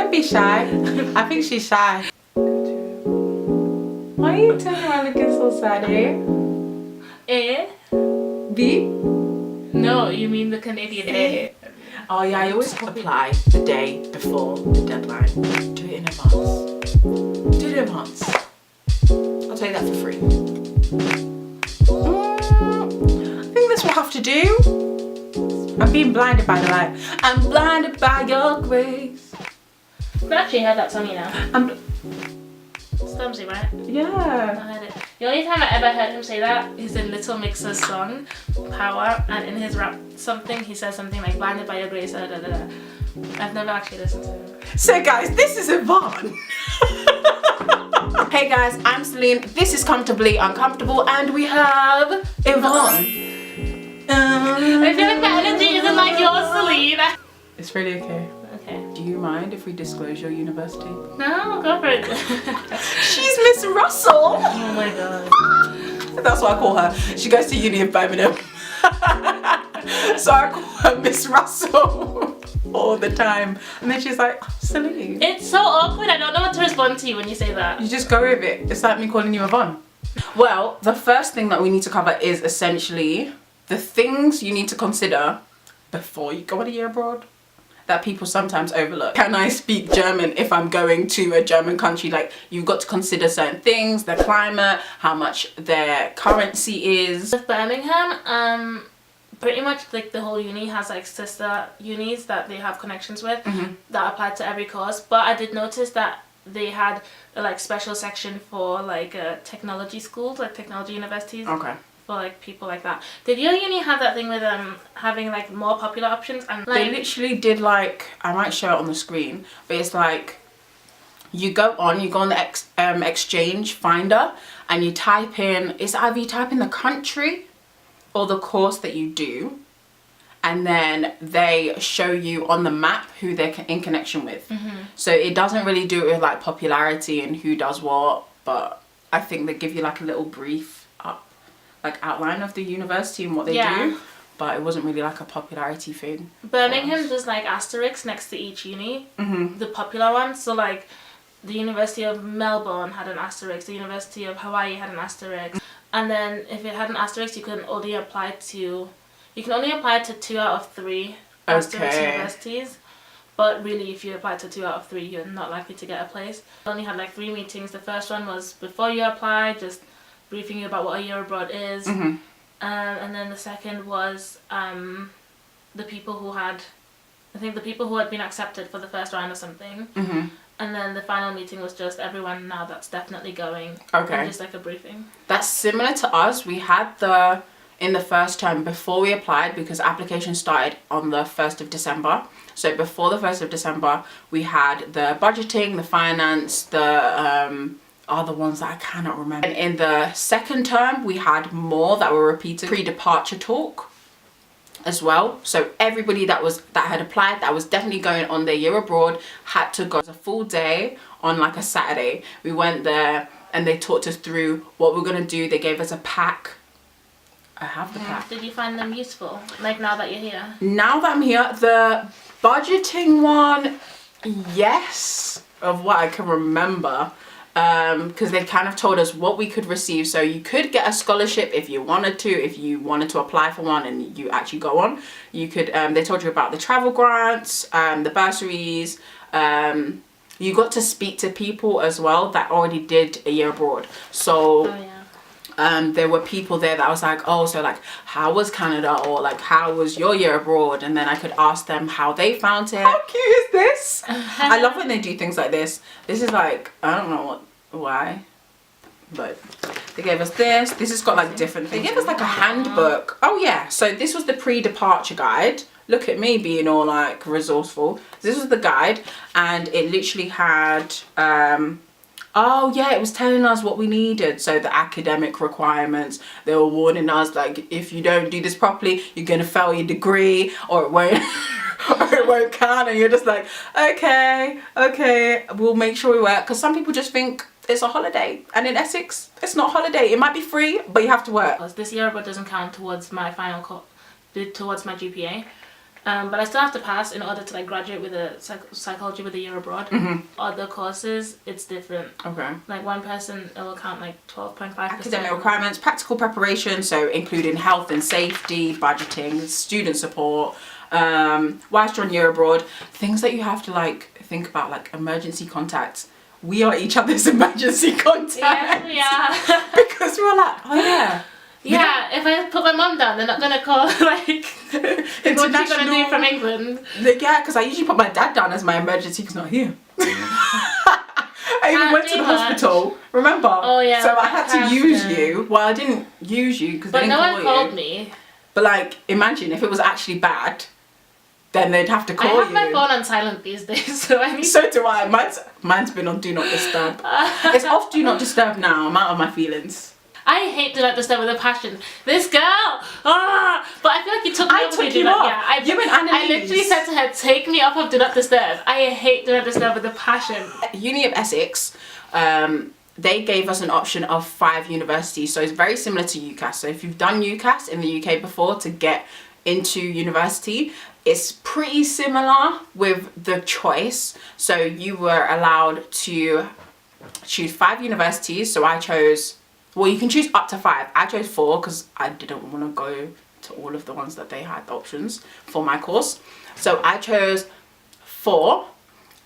Don't be shy. I think she's shy. Why are you turning around looking so sad, eh? A? B? No, you mean the Canadian A. Oh yeah, I always apply the day before the deadline. Do it in advance. Do it in advance. I'll tell you that for free. I think this will have to do. I'm being blinded by the light. I'm blinded by your grace. I've actually heard that song, you know. Stormzy, right? Yeah. I heard it. The only time I ever heard him say that is in Little Mix's song, Power, and in his rap something, he says something like, blinded by your grace, da da da da. I've never actually listened to him. So guys, this is Yvonne. Hey guys, I'm Celine. This is Comfortably Uncomfortable, and we have Yvonne. I feel like the energy isn't like yours, Celine. It's really okay. Okay. Do you mind if we disclose your university? No, go for it. She's Miss Russell. Oh my god. That's what I call her. She goes to uni in Birmingham. So I call her Miss Russell all the time. And then she's like, oh, Celine. It's so awkward. I don't know what to respond to you when you say that. You just go with it. It's like me calling you Yvonne. Well, the first thing that we need to cover is essentially the things you need to consider before you go on a year abroad that people sometimes overlook. Can I speak German if I'm going to a German country? Like, you've got to consider certain things, their climate, how much their currency is. With Birmingham, pretty much like the whole uni has like sister unis that they have connections with that apply to every course. But I did notice that they had a like special section for like technology schools, like technology universities. Okay. For like people like that. Did your uni have that thing with having like more popular options? And like, they literally did, like, I might show it on the screen, but it's like you go on the exchange finder and you type in, it's either you type in the country or the course that you do, and then they show you on the map who they're in connection with. So it doesn't really do it with like popularity and who does what, but I think they give you like a little brief outline of the university and what they do, but it wasn't really like a popularity thing. Birmingham does like asterisks next to each uni, the popular ones. So like the University of Melbourne had an asterisk, the University of Hawaii had an asterisk, and then if it had an asterisk, you can only apply to 2 out of 3 asterisk universities. But really, if you apply to 2 out of 3, you're not likely to get a place. I only had like 3 meetings. The first one was before you apply, just briefing you about what a year abroad is, and then the second was the people who had been accepted for the first round or something, and then the final meeting was just everyone now that's definitely going. Okay. And just like a briefing. That's similar to us. We had in the first term before we applied, because application started on the 1st of December. So before the 1st of December, we had the budgeting, the finance, the other ones that I cannot remember. And in the second term, we had more that were repeated. Pre-departure talk as well. So everybody that had applied, that was definitely going on their year abroad, had to go. It was a full day on like a Saturday. We went there and they talked us through what we're gonna do. They gave us a pack. I have the pack. Did you find them useful? Like now that you're here? Now that I'm here, the budgeting one, yes, of what I can remember. Because they kind of told us what we could receive. So you could get a scholarship if you wanted to apply for one and you actually go on. You could, they told you about the travel grants, the bursaries. You got to speak to people as well that already did a year abroad. So there were people there that I was like, oh, so like, how was Canada? Or like, how was your year abroad? And then I could ask them how they found it. How cute is this? I love when they do things like this. This is like, I don't know why, but they gave us this. This has got like different things. They gave us like a handbook. Oh yeah, so this was the pre-departure guide. Look at me being all like resourceful. This was the guide, and it literally had oh yeah, it was telling us what we needed. So the academic requirements, they were warning us like, if you don't do this properly, you're gonna fail your degree, or it won't or it won't count. And you're just like, okay, we'll make sure we work. Because some people just think it's a holiday, and in Essex it's not a holiday. It might be free, but you have to work. This year abroad doesn't count towards my final towards my GPA. But I still have to pass in order to like graduate with a psychology with a year abroad. Other courses, it's different. Okay. Like one person, it will count like 12.5%. Academic requirements, practical preparation, so including health and safety, budgeting, student support, whilst you're on year abroad, things that you have to like think about, like emergency contacts. We are each other's emergency contacts. Yes, we are. Because we're like, oh yeah. Yeah, if I put my mum down, they're not gonna call like what's she gonna do from England? Yeah, because I usually put my dad down as my emergency because he's not here. I even went to the hospital. Remember? Oh yeah. So I had to use you. Well, I didn't use you because they didn't call you. But no one called me. But like, imagine if it was actually bad, then they'd have to call you. I have my phone on silent these days, so I need. So do I. Mine's been on Do Not Disturb. It's off Do Not Disturb now. I'm out of my feelings. I hate Do Not Disturb with a passion. This girl! Ah! But I feel like you took me off of Do Not. Yeah, you and Annalise. I literally said to her, take me off of Do Not Disturb. I hate Do Not Disturb with a passion. Uni of Essex, they gave us an option of 5 universities. So it's very similar to UCAS. So if you've done UCAS in the UK before to get into university, it's pretty similar with the choice. So you were allowed to choose 5 universities. So I chose... Well, you can choose up to 5. I chose 4 because I didn't want to go to all of the ones that they had options for my course. So I chose 4,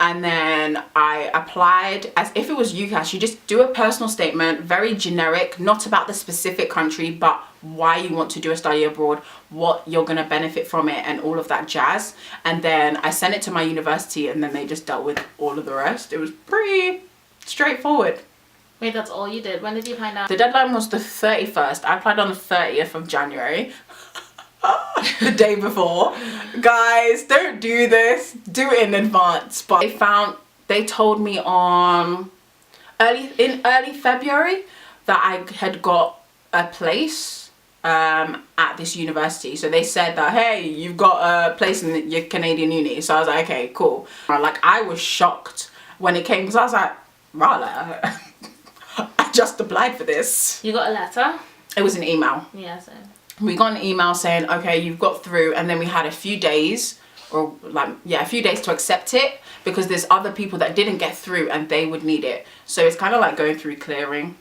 and then I applied as if it was UCAS. You just do a personal statement, very generic, not about the specific country, but why you want to do a study abroad, what you're going to benefit from it, and all of that jazz. And then I sent it to my university, and then they just dealt with all of the rest. It was pretty straightforward. Wait, that's all you did? When did you find out? The deadline was the 31st. I applied on the 30th of January. The day before. Guys, don't do this. Do it in advance. But they told me on early February that I had got a place at this university. So they said that, hey, you've got a place in your Canadian uni. So I was like, okay, cool. Like, I was shocked when it came because I was like, right, I just applied for this. You got a letter? It was an email. Yeah, so. We got an email saying, okay, you've got through, and then we had a few days, or like, yeah, a few days to accept it because there's other people that didn't get through and they would need it. So it's kind of like going through clearing.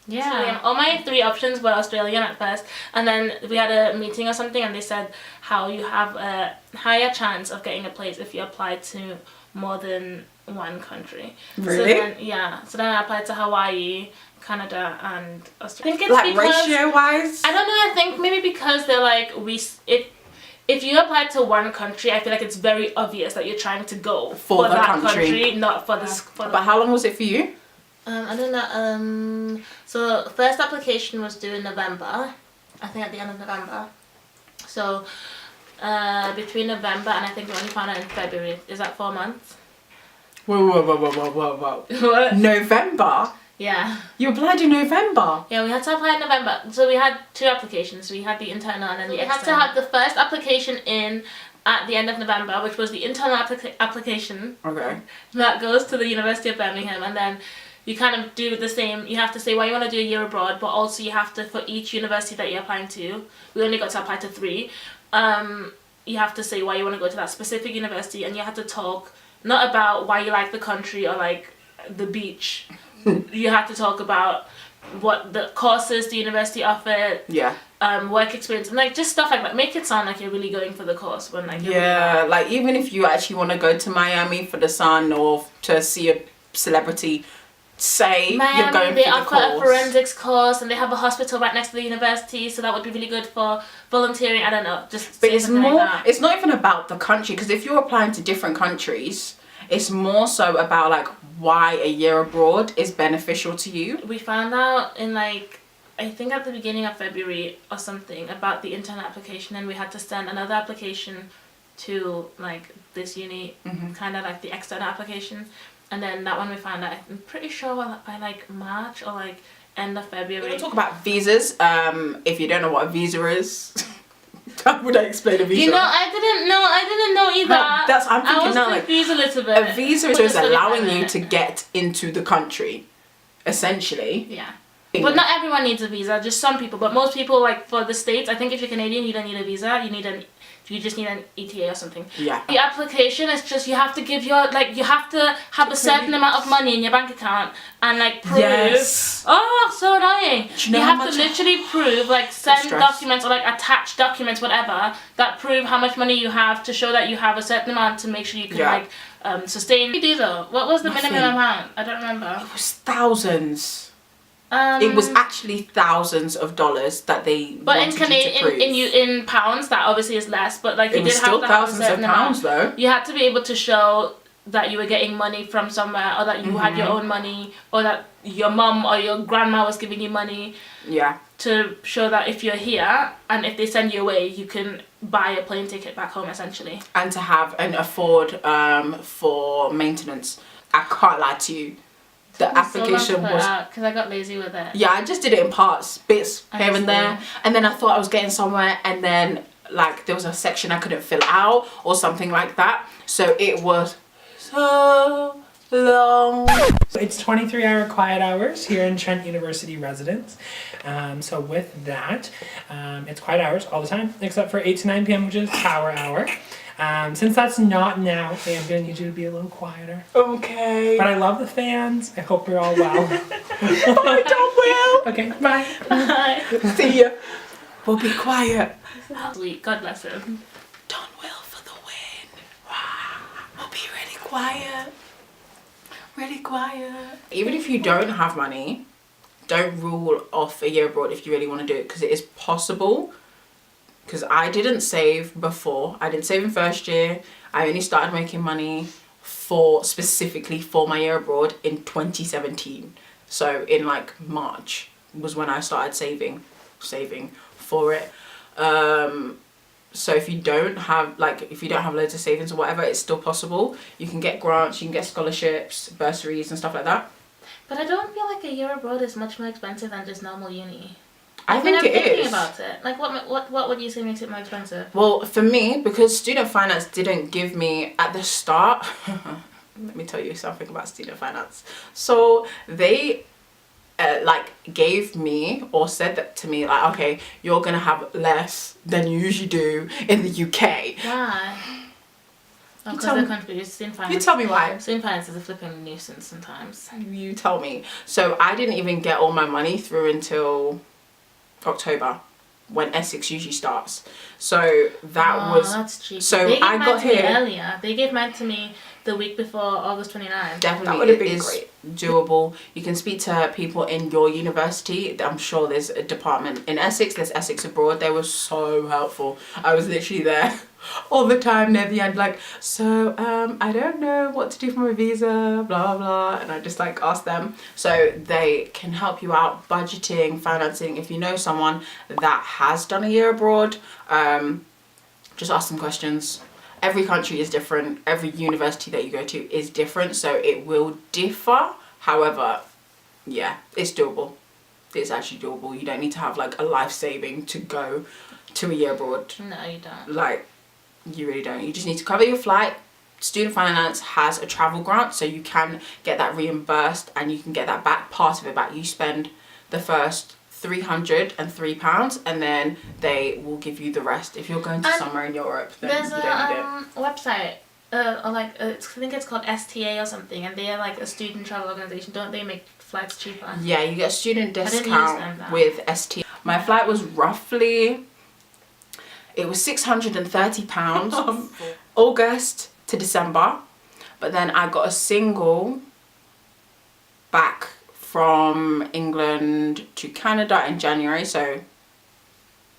Yeah. All my 3 options were Australian at first, and then we had a meeting or something, and they said how you have a higher chance of getting a place if you apply to more than 1 country. Really? So then I applied to Hawaii, Canada, and Australia. I think it's like because, ratio-wise? I don't know, I think maybe because they're like, if you apply to 1 country, I feel like it's very obvious that you're trying to go for that country, not for this. But how long was it for you? I don't know. So first application was due in November. I think at the end of November. So between November and I think we only found out in February. Is that 4 months? Whoa. What? November? Yeah. You applied in November? Yeah, we had to apply in November. So we had 2 applications. We had the internal and then the external. We had to have the first application in at the end of November, which was the internal application. Okay. That goes to the University of Birmingham, and then you kind of do the same. You have to say why you want to do a year abroad, but also you have to, for each university that you're applying to, we only got to apply to 3, you have to say why you want to go to that specific university, and you have to talk not about why you like the country or like the beach. You have to talk about what the courses the university offer, work experience, and like just stuff like that. Make it sound like you're really going for the course when like really like even if you actually want to go to Miami for the sun or to see a celebrity, say Miami, you're going they for the offer course. a forensics course, and they have a hospital right next to the university, so that would be really good for volunteering. I don't know, just but it's more like that. It's not even about the country, because if you're applying to different countries, it's more so about like why a year abroad is beneficial to you. We found out in like, I think at the beginning of February or something, about the internal application, and we had to send another application to like this uni, kind of like the external application, and then that one we found out, I'm pretty sure by like March or like end of February. We're gonna talk about visas. If you don't know what a visa is, how would I explain a visa? You know, I didn't know either. I'm thinking now, like, confused a little bit. a visa is allowing you to get into the country, essentially. Yeah. But not everyone needs a visa, just some people. But most people, like for the States, I think if you're Canadian, you don't need a visa. You need an you just need an ETA or something. Yeah. The application is just, you have to give your, like, you have to have a certain amount of money in your bank account and, like, prove. Yes. Oh, so annoying. Do you know you how have to much literally prove, like, send stress. documents or, like, attach documents, whatever, that prove how much money you have to show that you have a certain amount to make sure you can, like, sustain. What do you do, though? What was the minimum amount? I don't remember. It was thousands. It was actually thousands of dollars that they but in wanted you to prove. in pounds, that obviously is less. But like, you it was did still have to have a thousands certain of pounds, amount. though. You had to be able to show that you were getting money from somewhere, or that you had your own money, or that your mum or your grandma was giving you money. Yeah. To show that if you're here and if they send you away, you can buy a plane ticket back home, essentially. And to have and afford for maintenance. I can't lie to you. The application was because I got lazy with it. Yeah, I just did it in bits here and there, and then I thought I was getting somewhere, and then like there was a section I couldn't fill out or something like that, so it was so long. It's 23-hour quiet hours here in Trent University residence. So with that, it's quiet hours all the time, except for 8 to 9 p.m., which is power hour. Since that's not now, I'm going to need you to be a little quieter. Okay. But I love the fans. I hope you're all well. I don't will. Okay, bye. Bye. See ya. We'll be quiet. Sweet. God bless him. Don't will for the win. We'll be really quiet. Really quiet. Even if you don't have money, don't rule off a year abroad if you really want to do it, because it is possible. Because I didn't save before. I didn't save in first year. I only started making money specifically for my year abroad in 2017. So in like March was when I started saving for it. So if you don't have loads of savings or whatever, it's still possible. You can get grants, you can get scholarships, bursaries and stuff like that. But I don't feel like a year abroad is much more expensive than just normal uni. I think I'm it thinking is. about it. Like, what would you say makes it more expensive? Well, for me, because student finance didn't give me at the start. Let me tell you something about student finance. So they gave me or said that to me, like, okay, you're gonna have less than you usually do in the UK. Why? You Because tell they're me. contributing student finance. You tell me why. Student finance is a flipping nuisance sometimes. You tell me. So I didn't even get all my money through until October, when Essex usually starts. So That's cheap. So they gave I mine got to me here earlier. They gave mine to me the week before August 29th. Definitely, That would have been it is great. doable. You can speak to people in your university. I'm sure there's a department in Essex. There's Essex Abroad. They were so helpful. I was literally there all the time near the end, like, so I don't know what to do for my visa, blah blah, and I just like asked them. So they can help you out budgeting, financing. If you know someone that has done a year abroad, just ask them questions. Every country is different. Every university that you go to is different, so it will differ. However, yeah, it's doable. It's actually doable. You don't need to have like a life saving to go to a year abroad. No, you don't. Like, you really don't. You just need to cover your flight. Student finance has a travel grant, so you can get that reimbursed and you can get that back, part of it back. You spend the first £303 and then they will give you the rest. If you're going to somewhere in Europe, then there's you don't need it. website, or like I think it's called STA or something, and they are like a student travel organization. Don't they make flights cheaper? Yeah, you get a student didn't use discount them, with ST. My flight was roughly, it was £630 August to December, but then I got a single back from England to Canada in January. So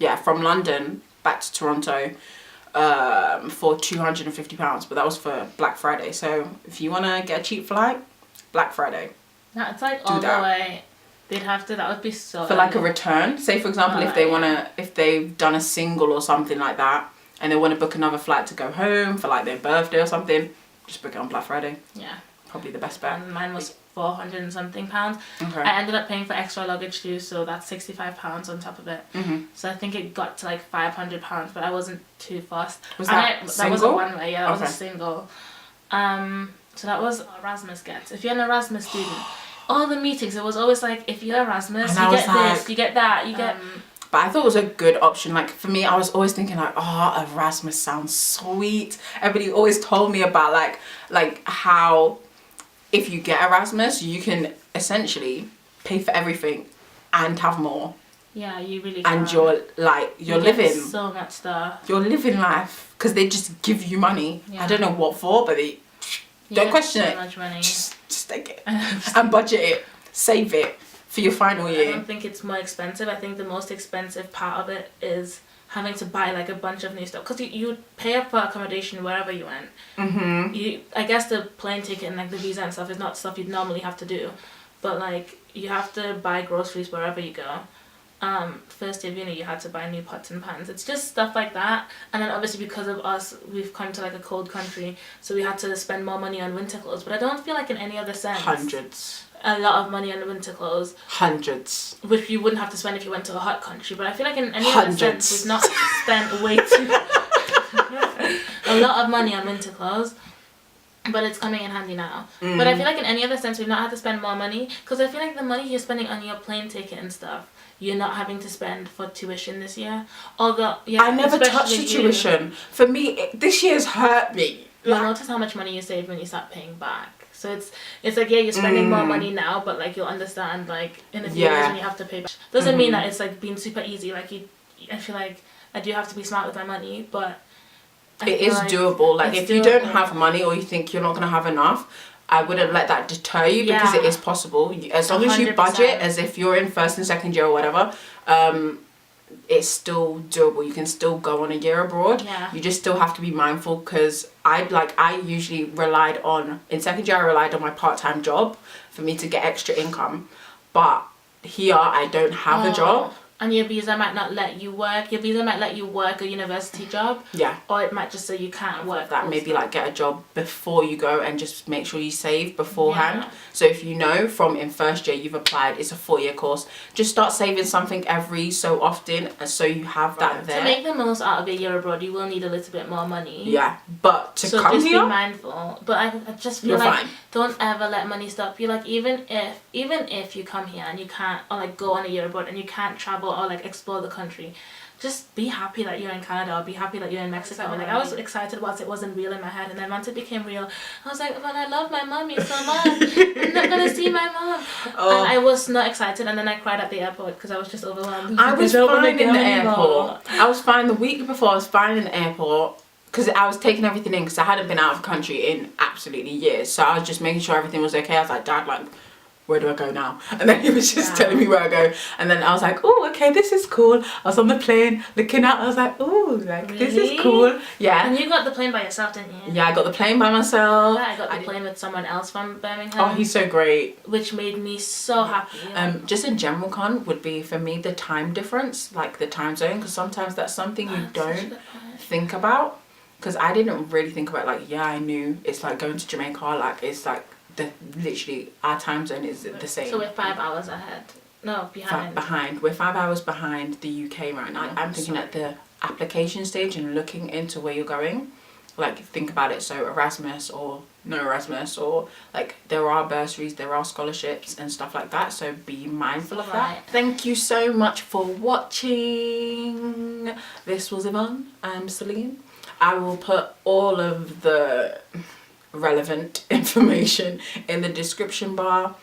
yeah, from London back to Toronto for £250, but that was for Black Friday. So if you want to get a cheap flight, Black Friday. No, it's like all the way. They'd have to, that would be so for like a return. Say for example, if they if they've done a single or something like that and they want to book another flight to go home for like their birthday or something, just book it on Black Friday. Yeah. Probably the best bet. And mine was 400 and something pounds. Okay. I ended up paying for extra luggage too, so that's £65 on top of it. So I think it got to like £500, but I wasn't too fussed. Was that that single? was a one way, yeah, that Okay. was a single. So that was Erasmus gets. If you're an Erasmus student, all the meetings, it was always like, if you're Erasmus, And you I get was like, this, you get that, you get... But I thought it was a good option. Like for me, I was always thinking like, oh, Erasmus sounds sweet. Everybody always told me about like how if you get Erasmus, you can essentially pay for everything and have more. Yeah, you really can. And you're living so much stuff. You're living life because they just give you money. Yeah. I don't know what for, but they don't question it. Much money. Just take it and budget it, save it for your final year. I don't think it's more expensive. I think the most expensive part of it is having to buy like a bunch of new stuff, because you pay up for accommodation wherever you went. I guess the plane ticket and like the visa and stuff is not stuff you'd normally have to do, but like you have to buy groceries wherever you go. First year of uni, you had to buy new pots and pans. It's just stuff like that. And then obviously because of us, we've come to like a cold country, so we had to spend more money on winter clothes. But I don't feel like in any other sense Hundreds. a lot of money on the winter clothes. Hundreds. Which you wouldn't have to spend if you went to a hot country. But I feel like in any Hundreds. other sense, we've not spent way too a lot of money on winter clothes. But it's coming in handy now. But I feel like in any other sense, we've not had to spend more money. Because I feel like the money you're spending on your plane ticket and stuff, you're not having to spend for tuition this year. Although, yeah, I never touched the especially tuition. For me, this year's hurt me. You'll notice how much money you save when you start paying back. So it's like, yeah, you're spending more money now, but like you'll understand like in a few years when you have to pay back. Doesn't mean that it's like been super easy. Like I feel like I do have to be smart with my money, but it is doable. Like if you don't have money or you think you're not going to have enough, I wouldn't let that deter you, because it is possible. As long as you 100%. budget as if you're in first and second year or whatever, it's still doable. You can still go on a year abroad. Yeah. You just still have to be mindful, because I usually relied on, in second year I relied on my part-time job for me to get extra income. But here I don't have a job. And your visa might not let you work. Your visa might let you work a university job. Yeah. Or it might just say you can't work That maybe like get a job before you go and just make sure you save beforehand. Yeah. So if you know from in first year you've applied, it's a 4-year course, just start saving something every so often, so you have that there. To make the most out of your year abroad, you will need a little bit more money. Yeah, but to so come just here, be mindful. But I just feel you're like fine. Don't ever let money stop you. Like even if you come here and you can't, or like go on a year abroad and you can't travel or like explore the country, just be happy that you're in Canada, or be happy that you're in Mexico. Like I was excited once it wasn't real in my head, and then once it became real, I was like, but I love my mommy so much. I'm not gonna see my mom. And I was not excited, and then I cried at the airport because I was just overwhelmed. I was fine in the airport. I was fine the week before. I was fine in the airport because I was taking everything in, because I hadn't been out of the country in absolutely years. So I was just making sure everything was okay. I was like, Dad, like, where do I go now? And then he was just telling me where I go. And then I was like, oh, okay, this is cool. I was on the plane looking out. I was like, oh, like, this is cool. Yeah. And you got the plane by yourself, didn't you? Yeah, I got the plane by myself. Yeah, I got the plane with someone else from Birmingham. Oh, he's so great. Which made me so happy. Just in general con would be for me the time difference, like the time zone, because sometimes that's something you don't think about. Because I didn't really think about, like, yeah, I knew it's like going to Jamaica, like it's like literally our time zone is the same. So we're 5 hours ahead. No, behind. We're 5 hours behind the UK right now. I'm thinking at the application stage and looking into where you're going. Like, think about it. So Erasmus or no Erasmus, or like there are bursaries, there are scholarships and stuff like that. So be mindful of that. Thank you so much for watching. This was Yvonne. I'm Celine. I will put all of the relevant information in the description bar.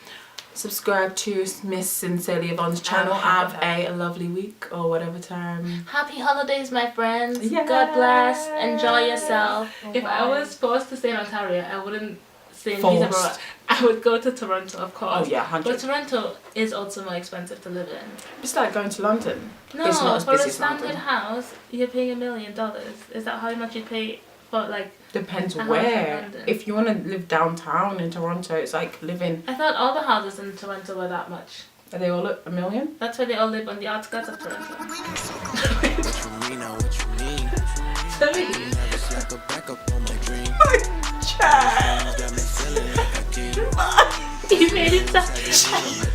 Subscribe to Miss Sincerely Yvonne's channel. Have a lovely week or whatever time. Happy holidays, my friends. Yes. God bless. Enjoy yourself. If I was forced to stay in Ontario, I wouldn't stay in Peterborough. I would go to Toronto, of course. Oh yeah, 100%. But Toronto is also more expensive to live in. It's like going to London. No, it's not as for busy a as standard London. house, you're paying $1 million. Is that how much you pay for like? Depends a house in where. London? If you want to live downtown in Toronto, it's like living. I thought all the houses in Toronto were that much. Are they all $1 million? That's why they all live on the outskirts of Toronto. You made it sound.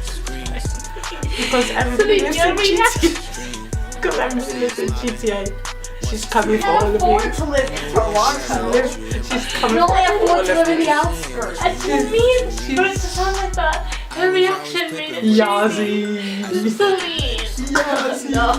Because everybody lives in GTA. Because everybody lives in GTA. She's coming for all of you. To live in Toronto. She's coming You for only all afford of to live in the you. outskirts. I didn't mean for it to sound like that. Her reaction made it. Yazzie. You're so mean. Yazzie. No.